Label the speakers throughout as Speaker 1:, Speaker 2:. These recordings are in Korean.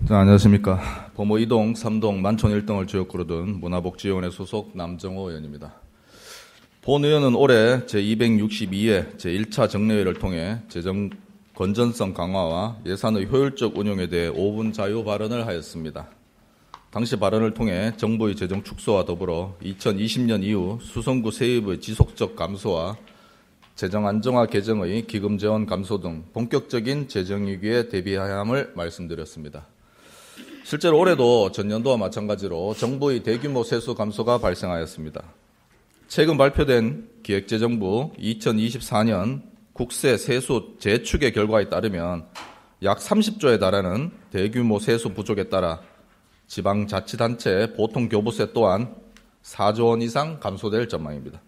Speaker 1: 자, 안녕하십니까. 범호 2동, 3동, 만촌 1동을 지역구로 둔 문화복지위원회 소속 남정호 의원입니다. 본 의원은 올해 제262회 제1차 정례회를 통해 재정 건전성 강화와 예산의 효율적 운용에 대해 5분 자유 발언을 하였습니다. 당시 발언을 통해 정부의 재정 축소와 더불어 2020년 이후 수성구 세입의 지속적 감소와 재정 안정화 개정의 기금 재원 감소 등 본격적인 재정 위기에 대비해야 함을 말씀드렸습니다. 실제로 올해도 전년도와 마찬가지로 정부의 대규모 세수 감소가 발생하였습니다. 최근 발표된 기획재정부 2024년 국세 세수 재축의 결과에 따르면 약 30조에 달하는 대규모 세수 부족에 따라 지방자치단체 보통교부세 또한 4조 원 이상 감소될 전망입니다.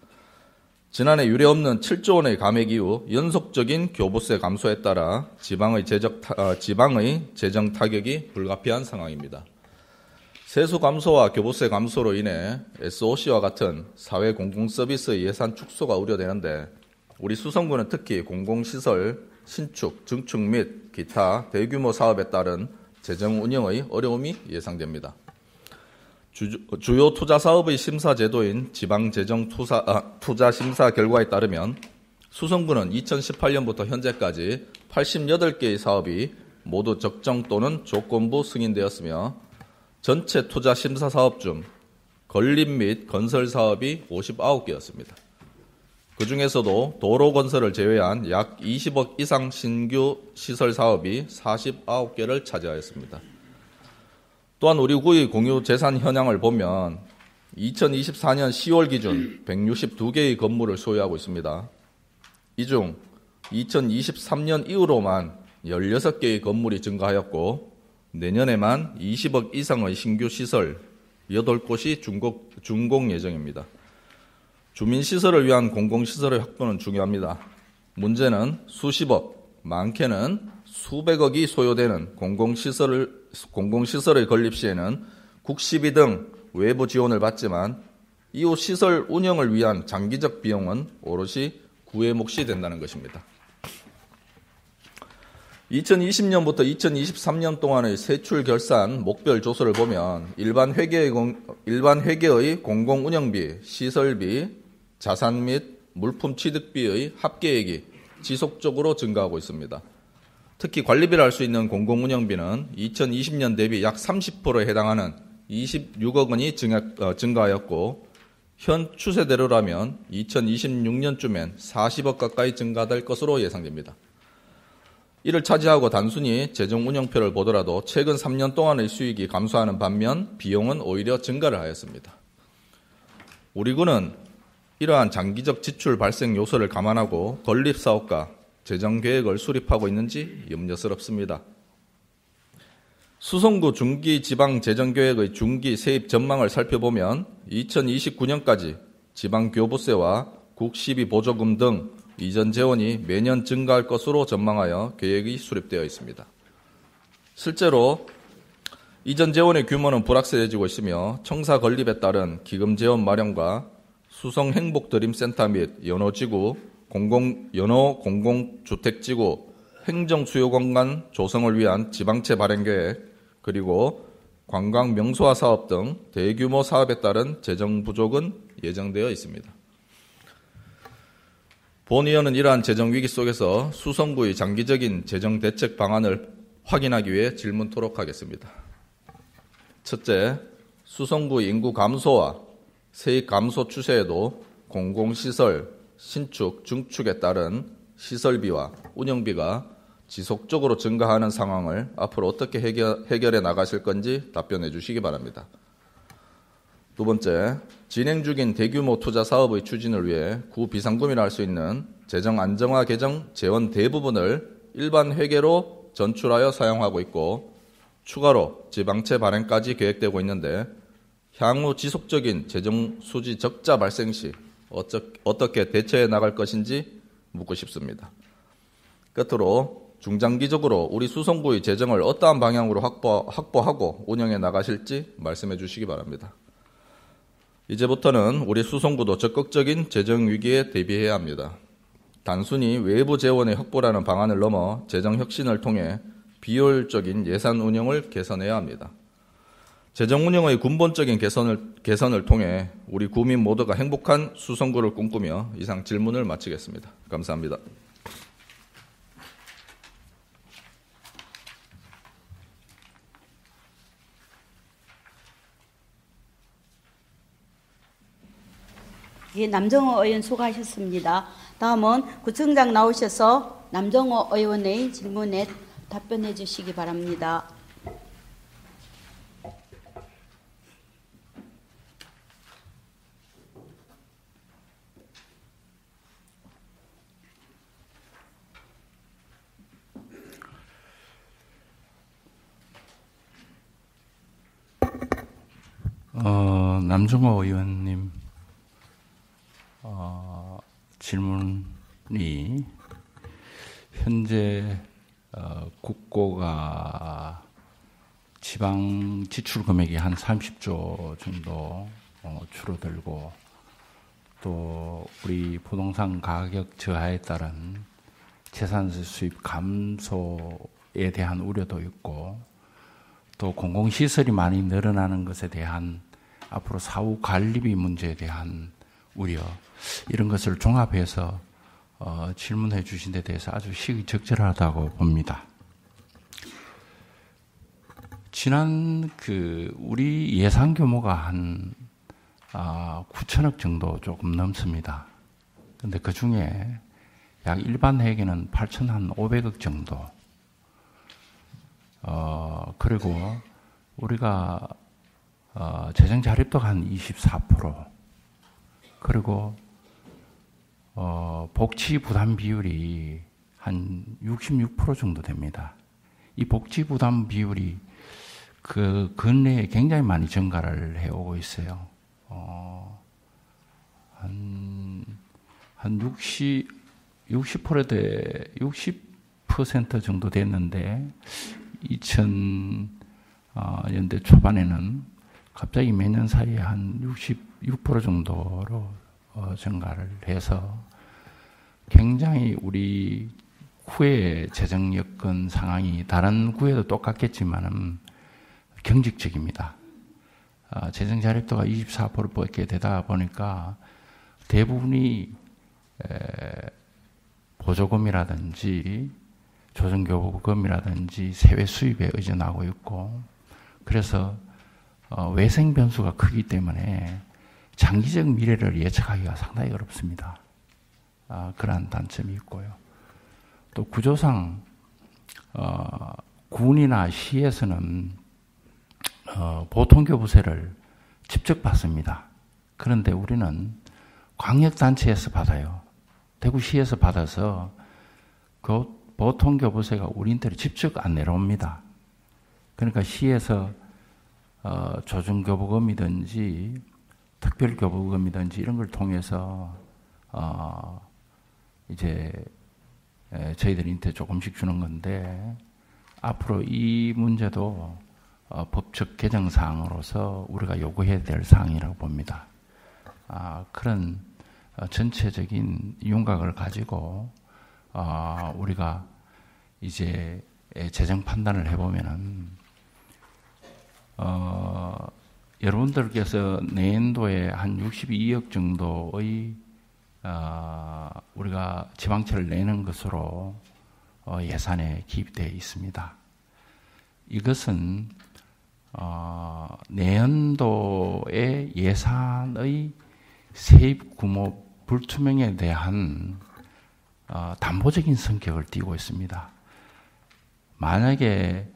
Speaker 1: 지난해 유례없는 7조 원의 감액 이후 연속적인 교부세 감소에 따라 지방의 재정 타격이 불가피한 상황입니다. 세수 감소와 교부세 감소로 인해 SOC와 같은 사회 공공서비스의 예산 축소가 우려되는데 우리 수성구는 특히 공공시설 신축, 증축 및 기타 대규모 사업에 따른 재정 운영의 어려움이 예상됩니다. 주요 투자 사업의 심사 제도인 지방재정 투자 심사 결과에 따르면 수성구는 2018년부터 현재까지 88개의 사업이 모두 적정 또는 조건부 승인되었으며 전체 투자 심사 사업 중 건립 및 건설 사업이 59개였습니다. 그 중에서도 도로 건설을 제외한 약 20억 이상 신규 시설 사업이 49개를 차지하였습니다. 또한 우리 구의 공유 재산 현황을 보면 2024년 10월 기준 162개의 건물을 소유하고 있습니다. 이 중 2023년 이후로만 16개의 건물이 증가하였고 내년에만 20억 이상의 신규 시설 8곳이 준공 예정입니다. 주민시설을 위한 공공시설의 확보는 중요합니다. 문제는 수십억, 많게는 수백억이 소요되는 공공시설의 건립 시에는 국시비 등 외부 지원을 받지만 이후 시설 운영을 위한 장기적 비용은 오롯이 구의 몫이 된다는 것입니다. 2020년부터 2023년 동안의 세출 결산 목별 조서를 보면 일반 회계의 공공운영비, 시설비, 자산 및 물품 취득비의 합계액이 지속적으로 증가하고 있습니다. 특히 관리비를 할 수 있는 공공운영비는 2020년 대비 약 30%에 해당하는 26억 원이 증가하였고 현 추세대로라면 2026년쯤엔 40억 가까이 증가될 것으로 예상됩니다. 이를 차지하고 단순히 재정운영표를 보더라도 최근 3년 동안의 수익이 감소하는 반면 비용은 오히려 증가를 하였습니다. 우리 구는 이러한 장기적 지출 발생 요소를 감안하고 건립사업과 재정계획을 수립하고 있는지 염려스럽습니다. 수성구 중기 지방재정계획의 중기 세입 전망을 살펴보면 2029년까지 지방교부세와 국시비 보조금 등 이전 재원이 매년 증가할 것으로 전망하여 계획이 수립되어 있습니다. 실제로 이전 재원의 규모는 불확실해지고 있으며 청사 건립에 따른 기금 재원 마련과 수성 행복드림센터 및 연호지구 연호 공공주택지구 행정수요공간 조성을 위한 지방채 발행 계획 그리고 관광 명소화 사업 등 대규모 사업에 따른 재정 부족은 예정되어 있습니다. 본 의원은 이러한 재정 위기 속에서 수성구의 장기적인 재정 대책 방안을 확인하기 위해 질문토록 하겠습니다. 첫째, 수성구의 인구 감소와 세입 감소 추세에도 공공시설, 신축, 증축에 따른 시설비와 운영비가 지속적으로 증가하는 상황을 앞으로 어떻게 해결해 나가실 건지 답변해 주시기 바랍니다. 두 번째, 진행 중인 대규모 투자 사업의 추진을 위해 구 비상금이라 할 수 있는 재정 안정화 개정 재원 대부분을 일반 회계로 전출하여 사용하고 있고 추가로 지방채 발행까지 계획되고 있는데 향후 지속적인 재정 수지 적자 발생 시 어떻게 대처해 나갈 것인지 묻고 싶습니다. 끝으로 중장기적으로 우리 수성구의 재정을 어떠한 방향으로 확보하고 운영해 나가실지 말씀해 주시기 바랍니다. 이제부터는 우리 수성구도 적극적인 재정 위기에 대비해야 합니다. 단순히 외부 재원의 확보라는 방안을 넘어 재정 혁신을 통해 비효율적인 예산 운영을 개선해야 합니다. 재정 운영의 근본적인 개선을 통해 우리 국민 모두가 행복한 수성구를 꿈꾸며 이상 질문을 마치겠습니다. 감사합니다.
Speaker 2: 예, 남정호 의원 수고하셨습니다. 다음은 구청장 나오셔서 남정호 의원의 질문에 답변해 주시기 바랍니다.
Speaker 3: 남정호 의원님 질문이 현재 국고가 지방 지출 금액이 한 30조 정도 줄어들고 또 우리 부동산 가격 저하에 따른 재산세 수입 감소에 대한 우려도 있고 또 공공시설이 많이 늘어나는 것에 대한 앞으로 사후 관리비 문제에 대한 우려 이런 것을 종합해서 질문해 주신 데 대해서 아주 시의적절하다고 봅니다. 지난 우리 예산 규모가 한 9천억 정도 조금 넘습니다. 근데 그 중에 약 일반 회계는 8,500억 정도. 그리고 우리가 재정 자립도가 한 24%. 그리고 복지 부담 비율이 한 66% 정도 됩니다. 이 복지 부담 비율이 그 근래에 굉장히 많이 증가를 해오고 있어요. 한 60% 정도 됐는데 2000년대 초반에는 갑자기 몇 년 사이에 한 66% 정도로 증가를 해서 굉장히 우리 후의 재정 여건 상황이 다른 구에도 똑같겠지만은 경직적입니다. 재정 자립도가 24%밖에 되다 보니까 대부분이 보조금이라든지 조정교부금이라든지 세외 수입에 의존하고 있고 그래서 외생 변수가 크기 때문에 장기적 미래를 예측하기가 상당히 어렵습니다. 그러한 단점이 있고요. 또 구조상 군이나 시에서는 보통교부세를 직접 받습니다. 그런데 우리는 광역단체에서 받아요. 대구시에서 받아서 그 보통교부세가 우리한테는 직접 안 내려옵니다. 그러니까 시에서 조정교부금이든지 특별교부금이든지 이런 걸 통해서 이제 저희들한테 조금씩 주는 건데 앞으로 이 문제도 법적 개정 사항으로서 우리가 요구해야 될 사항이라고 봅니다. 그런 전체적인 윤곽을 가지고 우리가 이제 재정 판단을 해보면은 여러분들께서 내년도에 한 62억 정도의 우리가 지방채를 내는 것으로 예산에 기입되어 있습니다. 이것은 내년도의 예산의 세입 규모 불투명에 대한 담보적인 성격을 띠고 있습니다. 만약에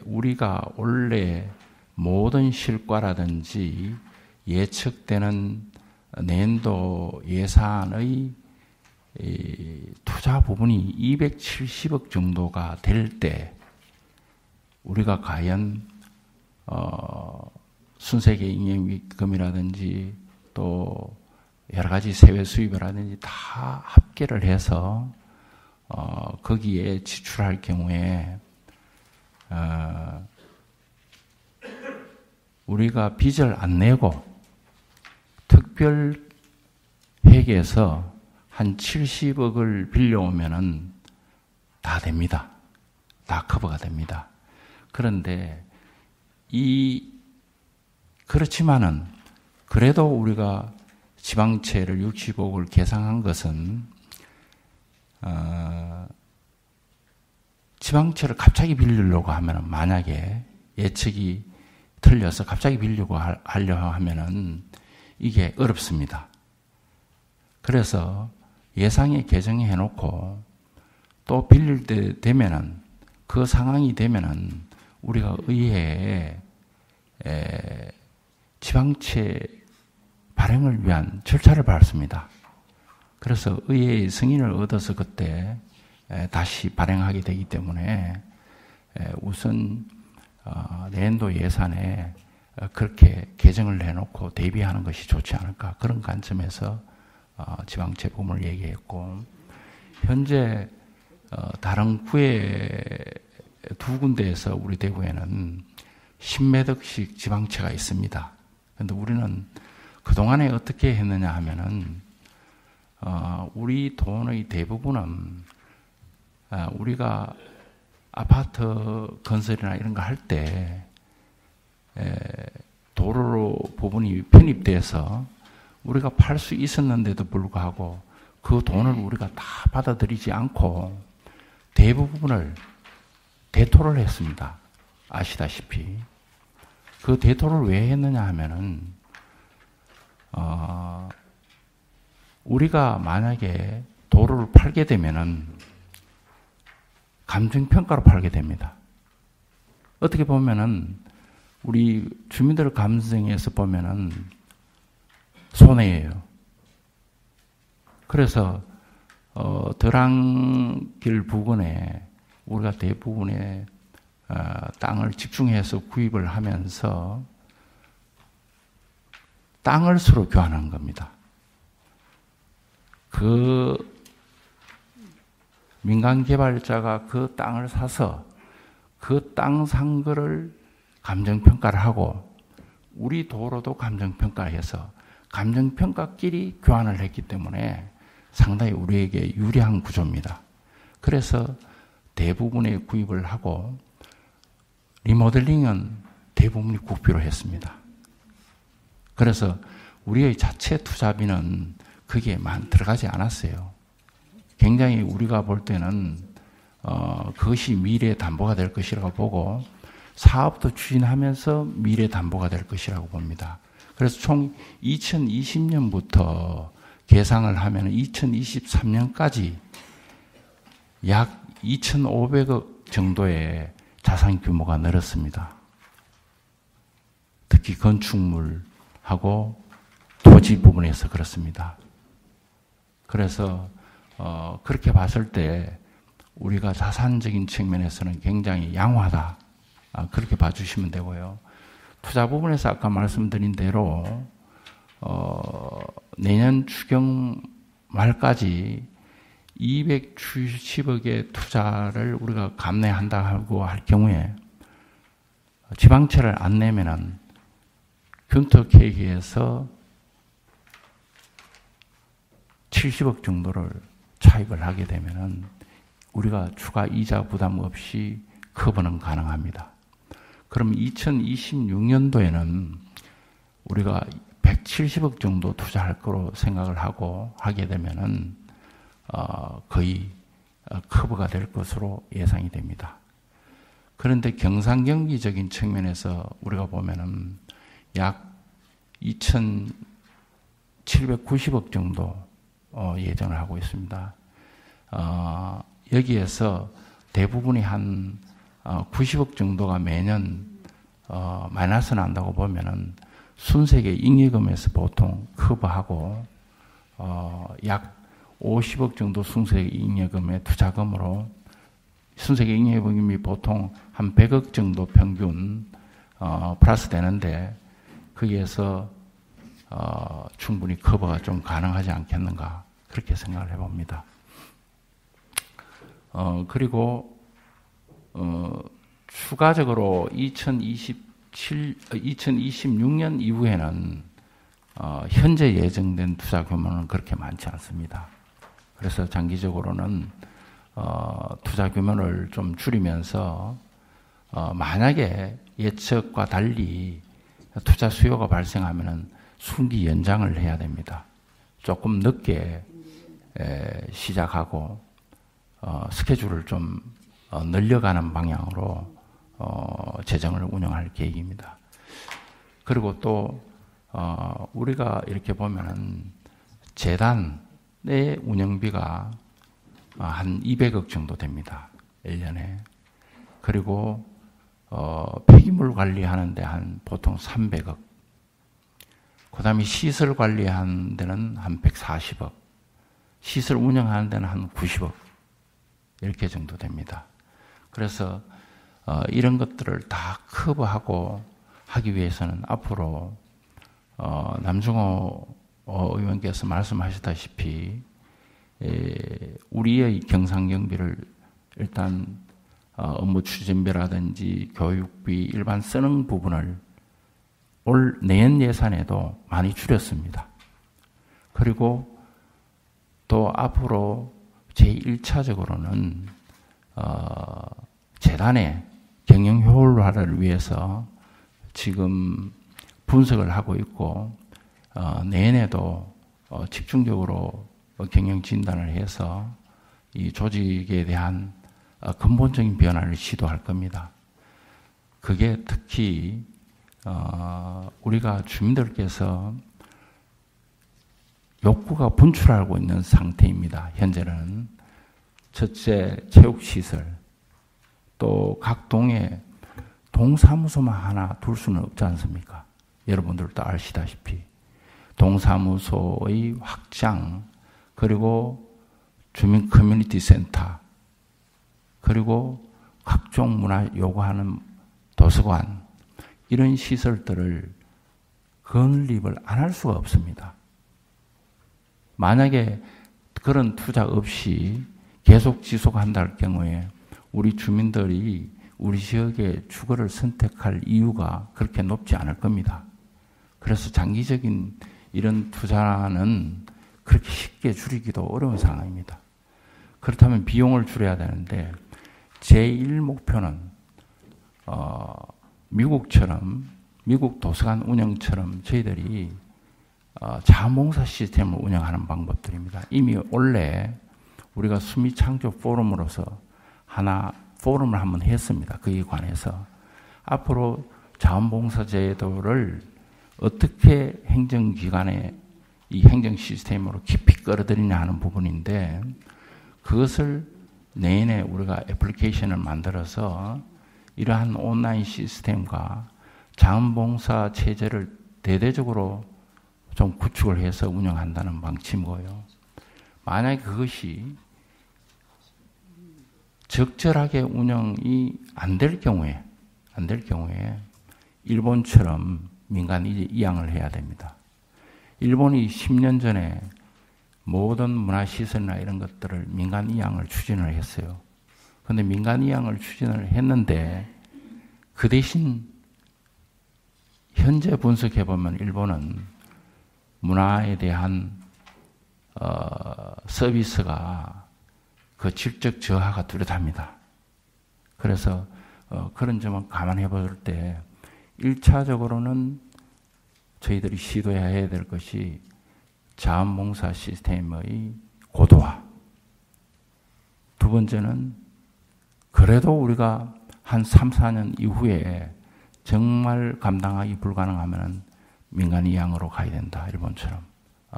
Speaker 3: 우리가 원래 모든 실과라든지 예측되는 내년도 예산의 투자 부분이 270억 정도가 될 때 우리가 과연 순세계 잉여금이라든지 또 여러 가지 세외 수입이라든지 다 합계를 해서 거기에 지출할 경우에 우리가 빚을 안 내고 특별 회계에서 한 70억을 빌려오면은 다 됩니다. 다 커버가 됩니다. 그런데 그렇지만은 그래도 우리가 지방채를 60억을 계상한 것은 지방채를 갑자기 빌리려고 하면은, 만약에 예측이 틀려서 갑자기 빌리려고 하려고 하면은 이게 어렵습니다. 그래서 예상에 개정해 놓고 또 빌릴 때 되면은, 그 상황이 되면은 우리가 의회에 지방채 발행을 위한 절차를 밟습니다. 그래서 의회의 승인을 얻어서 그때 다시 발행하게 되기 때문에 우선 내년도 예산에 그렇게 개정을 해놓고 대비하는 것이 좋지 않을까, 그런 관점에서 지방채 부분을 얘기했고, 현재 다른 구에 두 군데에서 우리 대구에는 10매덕씩 지방채가 있습니다. 그런데 우리는 그동안에 어떻게 했느냐 하면은 우리 돈의 대부분은 우리가 아파트 건설이나 이런 거 할 때 도로 부분이 편입돼서 우리가 팔 수 있었는데도 불구하고 그 돈을 우리가 다 받아들이지 않고 대부분을 대토를 했습니다. 아시다시피. 그 대토를 왜 했느냐 하면은 우리가 만약에 도로를 팔게 되면은 감정평가로 팔게 됩니다. 어떻게 보면은 우리 주민들 감정에서 보면은 손해예요. 그래서 덜한길 부근에 우리가 대부분의 땅을 집중해서 구입을 하면서 땅을 서로 교환한 겁니다. 그 민간개발자가 그 땅을 사서 그 땅 산 거를 감정평가를 하고 우리 도로도 감정평가해서 감정평가끼리 교환을 했기 때문에 상당히 우리에게 유리한 구조입니다. 그래서 대부분의 구입을 하고 리모델링은 대부분이 국비로 했습니다. 그래서 우리의 자체 투자비는 그게 들어가지 않았어요. 굉장히 우리가 볼 때는 그것이 미래의 담보가 될 것이라고 보고 사업도 추진하면서 미래 담보가 될 것이라고 봅니다. 그래서 총 2020년부터 계상을 하면 2023년까지 약 2,500억 정도의 자산 규모가 늘었습니다. 특히 건축물하고 토지 부분에서 그렇습니다. 그래서 그렇게 봤을 때 우리가 자산적인 측면에서는 굉장히 양호하다. 그렇게 봐주시면 되고요. 투자 부분에서 아까 말씀드린 대로 내년 추경 말까지 270억의 투자를 우리가 감내한다고 할 경우에 지방채를 안 내면은 균터케이크에서 70억 정도를 차입을 하게 되면은 우리가 추가 이자 부담 없이 커버는 가능합니다. 그럼 2026년도에는 우리가 170억 정도 투자할 거로 생각을 하고 하게 되면은 거의 커버가 될 것으로 예상이 됩니다. 그런데 경상경비적인 측면에서 우리가 보면은 약 2,790억 정도 예정을 하고 있습니다. 여기에서 대부분이 한 90억 정도가 매년 마이너스 난다고 보면은 순세계 잉여금에서 보통 커버하고 약 50억 정도 순세계 잉여금의 투자금으로 순세계 잉여금이 보통 한 100억 정도 평균 플러스 되는데 거기에서 충분히 커버가 좀 가능하지 않겠는가 그렇게 생각을 해봅니다. 그리고 추가적으로 2026년 이후에는 현재 예정된 투자 규모는 그렇게 많지 않습니다. 그래서 장기적으로는 투자 규모를 좀 줄이면서 만약에 예측과 달리 투자 수요가 발생하면은 순기 연장을 해야 됩니다. 조금 늦게 시작하고 스케줄을 좀 늘려가는 방향으로 재정을 운영할 계획입니다. 그리고 또 우리가 이렇게 보면은 재단의 운영비가 한 200억 정도 됩니다. 1년에. 그리고 폐기물 관리하는 데 한 보통 300억. 그 다음에 시설 관리하는 데는 한 140억. 시설 운영하는 데는 한 90억. 이렇게 정도 됩니다. 그래서 이런 것들을 다 커버하고 하기 위해서는 앞으로 남중호 의원께서 말씀하셨다시피 우리의 경상경비를 일단 업무 추진비라든지 교육비 일반 쓰는 부분을 올 내년 예산에도 많이 줄였습니다. 그리고 또 앞으로 제1차적으로는 재단의 경영 효율화를 위해서 지금 분석을 하고 있고 내년에도 집중적으로 경영 진단을 해서 이 조직에 대한 근본적인 변화를 시도할 겁니다. 그게 특히 우리가 주민들께서 욕구가 분출하고 있는 상태입니다. 현재는 첫째 체육시설, 또 각 동에 동사무소만 하나 둘 수는 없지 않습니까? 여러분들도 아시다시피 동사무소의 확장, 그리고 주민 커뮤니티 센터, 그리고 각종 문화 요구하는 도서관, 이런 시설들을 건립을 안 할 수가 없습니다. 만약에 그런 투자 없이 계속 지속한다 할 경우에 우리 주민들이 우리 지역의 주거를 선택할 이유가 그렇게 높지 않을 겁니다. 그래서 장기적인 이런 투자는 그렇게 쉽게 줄이기도 어려운 상황입니다. 그렇다면 비용을 줄여야 되는데 제1 목표는 미국처럼, 미국 도서관 운영처럼 저희들이 자원봉사 시스템을 운영하는 방법들입니다. 이미 원래 우리가 수미창조 포럼으로서 포럼을 한번 했습니다. 거기에 관해서 앞으로 자원봉사 제도를 어떻게 행정기관의 이 행정 시스템으로 깊이 끌어들이냐 하는 부분인데, 그것을 내년에 우리가 애플리케이션을 만들어서 이러한 온라인 시스템과 자원봉사 체제를 대대적으로 좀 구축을 해서 운영한다는 방침이고요. 만약에 그것이 적절하게 운영이 안 될 경우에 일본처럼 민간 이양을 해야 됩니다. 일본이 10년 전에 모든 문화시설이나 이런 것들을 민간 이양을 추진을 했어요. 그런데 민간 이양을 추진을 했는데 그 대신 현재 분석해보면 일본은 문화에 대한 서비스가 그 질적 저하가 뚜렷합니다. 그래서 그런 점을 감안해 볼 때 1차적으로는 저희들이 시도해야 될 것이 자원봉사 시스템의 고도화. 두 번째는 그래도 우리가 한 3, 4년 이후에 정말 감당하기 불가능하면 민간 이양으로 가야 된다. 일본처럼.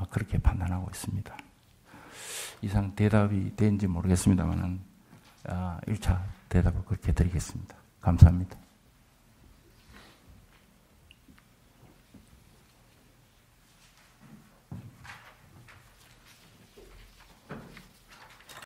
Speaker 3: 그렇게 판단하고 있습니다. 이상 대답이 된지 모르겠습니다만 1차 대답을 그렇게 드리겠습니다. 감사합니다.